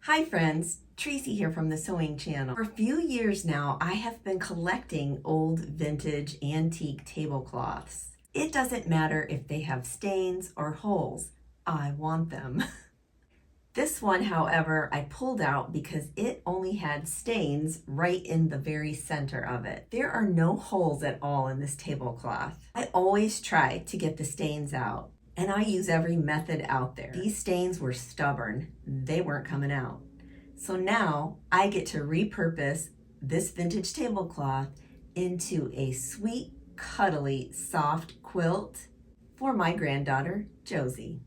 Hi friends, Tracy here from the Sewing Channel. For a few years now, I have been collecting old vintage antique tablecloths. It doesn't matter if they have stains or holes, I want them. This one, however, I pulled out because it only had stains right in the very center of it. There are no holes at all in this tablecloth. I always try to get the stains out, and I use every method out there. These stains were stubborn. They weren't coming out. So now I get to repurpose this vintage tablecloth into a sweet, cuddly, soft quilt for my granddaughter, Josie.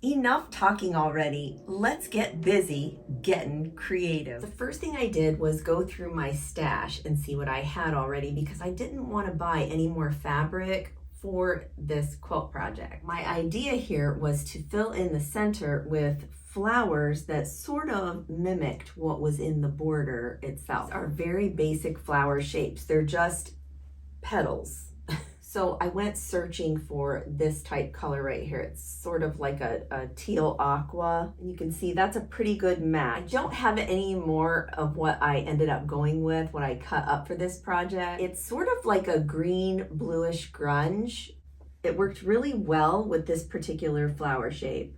Enough talking already. Let's get busy getting creative. The first thing I did was go through my stash and see what I had already because I didn't want to buy any more fabric for this quilt project. My idea here was to fill in the center with flowers that sort of mimicked what was in the border itself. These are very basic flower shapes. They're just petals. So I went searching for this type color right here. It's sort of like a teal aqua. And you can see that's a pretty good match. I don't have any more of what I ended up going with, what I cut up for this project. It's sort of like a green bluish grunge. It worked really well with this particular flower shape.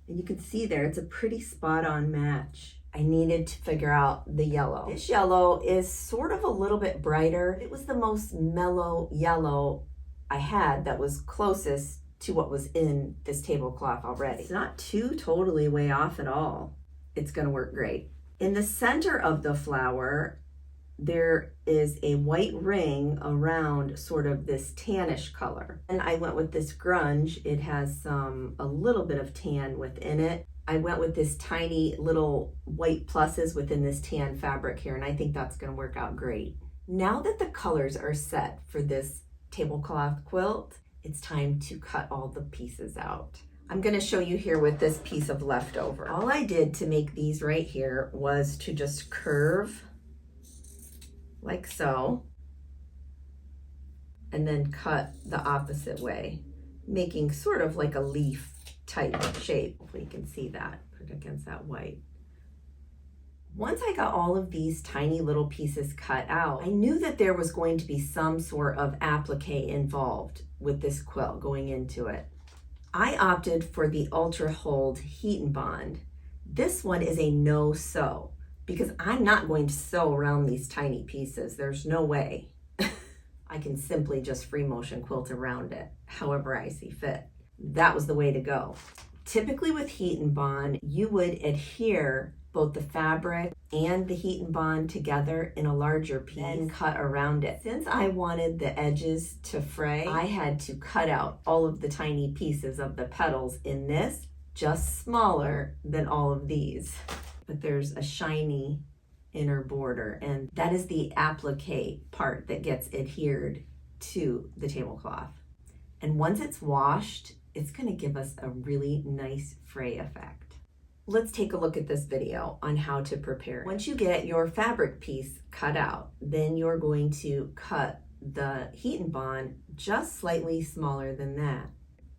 And you can see there, it's a pretty spot on match. I needed to figure out the yellow. This yellow is sort of a little bit brighter. It was the most mellow yellow I had that was closest to what was in this tablecloth already. It's not too totally way off at all. It's gonna work great. In the center of the flower, there is a white ring around sort of this tannish color. And I went with this grunge. It has a little bit of tan within it. I went with this tiny little white pluses within this tan fabric here, and I think that's gonna work out great. Now that the colors are set for this tablecloth quilt, it's time to cut all the pieces out. I'm gonna show you here with this piece of leftover. All I did to make these right here was to just curve like so, and then cut the opposite way, making sort of like a leaf type shape. Hopefully you can see that, put it against that white. Once I got all of these tiny little pieces cut out, I knew that there was going to be some sort of applique involved with this quilt going into it. I opted for the Ultra Hold Heat and Bond. This one is a no sew because I'm not going to sew around these tiny pieces. There's no way. I can simply just free motion quilt around it however I see fit. That was the way to go. Typically with Heat and Bond, you would adhere both the fabric and the Heat and Bond together in a larger piece and cut around it. Since I wanted the edges to fray, I had to cut out all of the tiny pieces of the petals in this, just smaller than all of these. But there's a shiny inner border, and that is the applique part that gets adhered to the tablecloth. And once it's washed, it's gonna give us a really nice fray effect. Let's take a look at this video on how to prepare it. Once you get your fabric piece cut out, then you're going to cut the Heat and Bond just slightly smaller than that.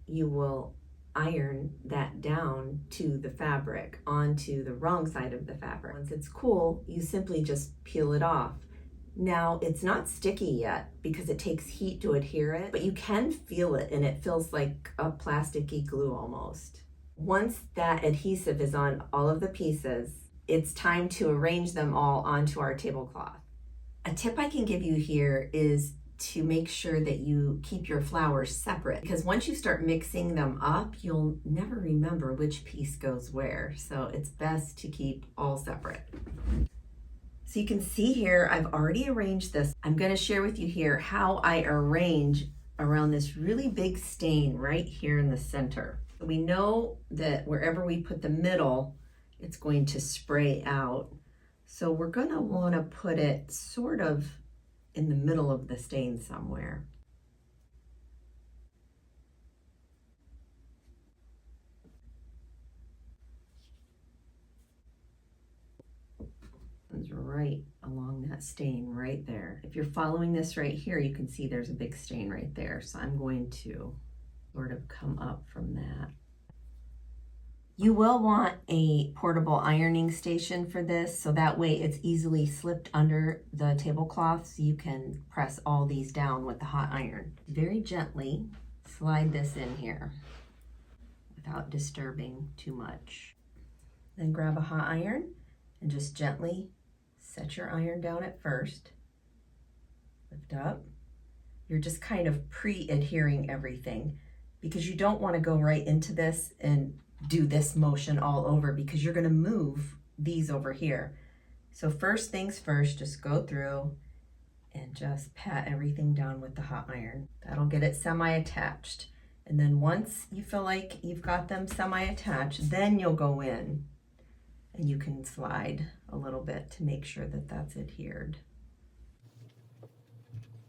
You will iron that down to the fabric, onto the wrong side of the fabric. Once it's cool, you simply just peel it off. Now, it's not sticky yet because it takes heat to adhere it, but you can feel it and it feels like a plasticky glue almost. Once that adhesive is on all of the pieces, it's time to arrange them all onto our tablecloth. A tip I can give you here is to make sure that you keep your flowers separate because once you start mixing them up, you'll never remember which piece goes where. So it's best to keep all separate. So you can see here, I've already arranged this. I'm gonna share with you here how I arrange around this really big stain right here in the center. We know that wherever we put the middle, it's going to spray out. So we're gonna wanna put it sort of in the middle of the stain somewhere. Right along that stain right there. If you're following this right here, you can see there's a big stain right there. So I'm going to sort of come up from that. You will want a portable ironing station for this, so that way it's easily slipped under the tablecloth, so you can press all these down with the hot iron. Very gently slide this in here without disturbing too much. Then grab a hot iron and just gently set your iron down at first. Lift up. You're just kind of pre-adhering everything because you don't want to go right into this and do this motion all over because you're going to move these over here. So first things first, just go through and just pat everything down with the hot iron. That'll get it semi-attached. And then once you feel like you've got them semi-attached, then you'll go in and you can slide a little bit to make sure that that's adhered.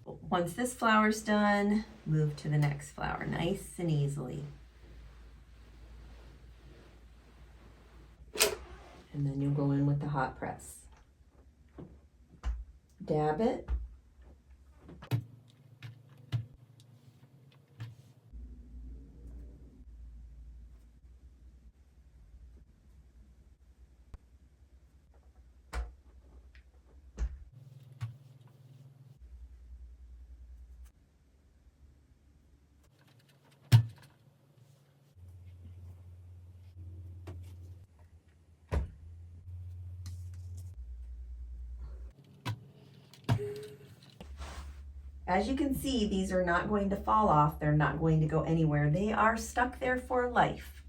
Once this flower's done, move to the next flower, nice and easily. And then you'll go in with the hot press. Dab it. As you can see, these are not going to fall off. They're not going to go anywhere. They are stuck there for life.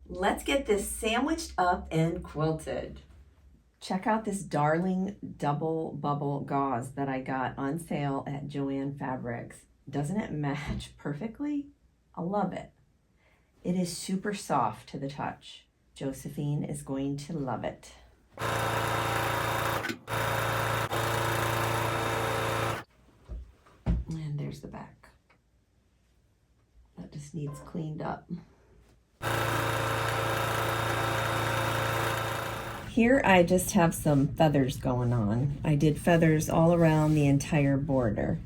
Let's get this sandwiched up and quilted. Check out this darling double bubble gauze that I got on sale at Joann Fabrics. Doesn't it match perfectly? I love it. It is super soft to the touch. Josephine is going to love it. And there's the back. That just needs cleaned up. Here I just have some feathers going on. I did feathers all around the entire border.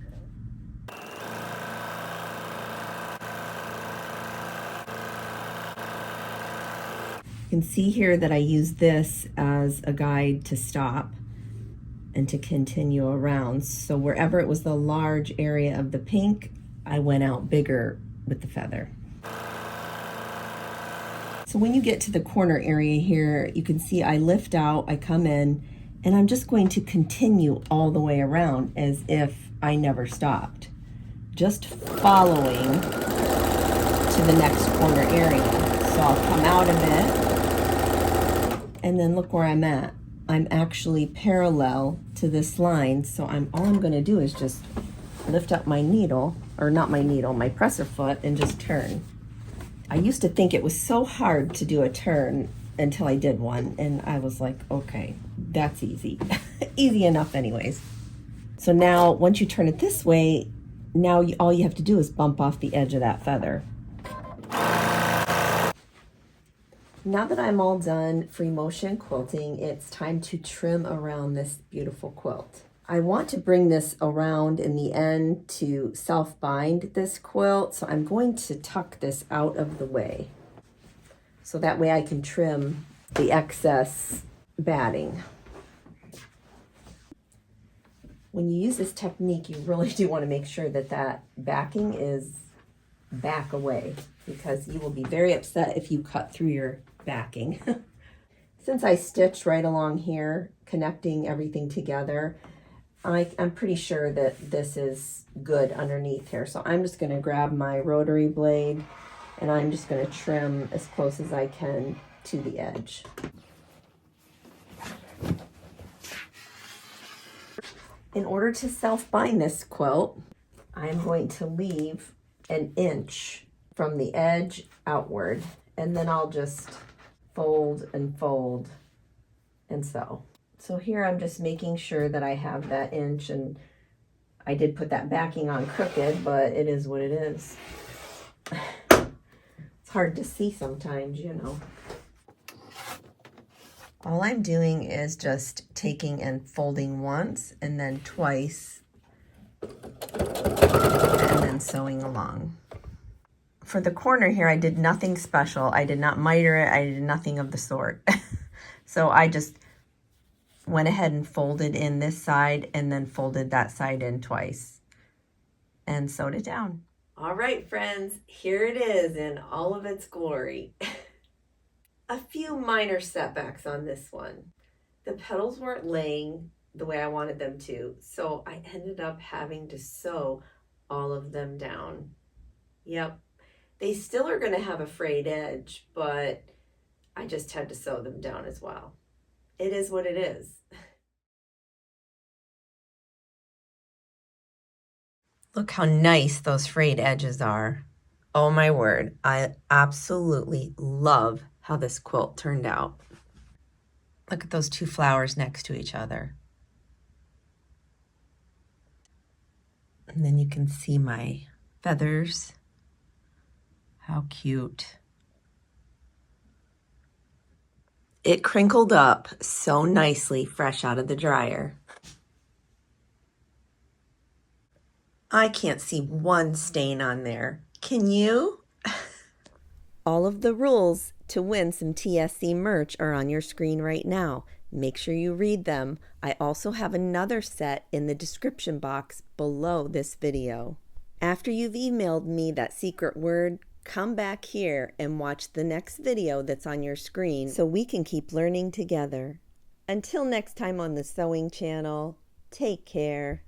You can see here that I use this as a guide to stop and to continue around. So wherever it was the large area of the pink, I went out bigger with the feather. So when you get to the corner area here, you can see I lift out, I come in, and I'm just going to continue all the way around as if I never stopped. Just following to the next corner area. So I'll come out of it, and then look where I'm at. I'm actually parallel to this line, so all I'm gonna do is just lift up my needle, or not my needle, my presser foot, and just turn. I used to think it was so hard to do a turn until I did one, and I was like, okay, that's easy. Easy enough anyways. So now, once you turn it this way, now all you have to do is bump off the edge of that feather. Now that I'm all done free motion quilting, it's time to trim around this beautiful quilt. I want to bring this around in the end to self-bind this quilt, so I'm going to tuck this out of the way. So that way I can trim the excess batting. When you use this technique, you really do want to make sure that that backing is back away, because you will be very upset if you cut through your backing. Since I stitched right along here, connecting everything together, I'm pretty sure that this is good underneath here. So I'm just going to grab my rotary blade and I'm just going to trim as close as I can to the edge. In order to self-bind this quilt, I'm going to leave an inch from the edge outward, and then I'll just fold and fold and sew. So here I'm just making sure that I have that inch, and I did put that backing on crooked, but it is what it is. It's hard to see sometimes, you know. All I'm doing is just taking and folding once and then twice and then sewing along. For the corner here, I did nothing special. I did not miter it. I did nothing of the sort. So I just went ahead and folded in this side and then folded that side in twice and sewed it down. All right, friends, here it is in all of its glory. A few minor setbacks on this one. The petals weren't laying the way I wanted them to, so I ended up having to sew all of them down. Yep, they still are going to have a frayed edge, but I just had to sew them down as well. It is what it is. Look how nice those frayed edges are. Oh my word, I absolutely love how this quilt turned out. Look at those two flowers next to each other. And then you can see my feathers. How cute. It crinkled up so nicely fresh out of the dryer. I can't see one stain on there. Can you? All of the rules to win some TSC merch are on your screen right now. Make sure you read them. I also have another set in the description box below this video. After you've emailed me that secret word, come back here and watch the next video that's on your screen so we can keep learning together. Until next time on the Sewing Channel, take care.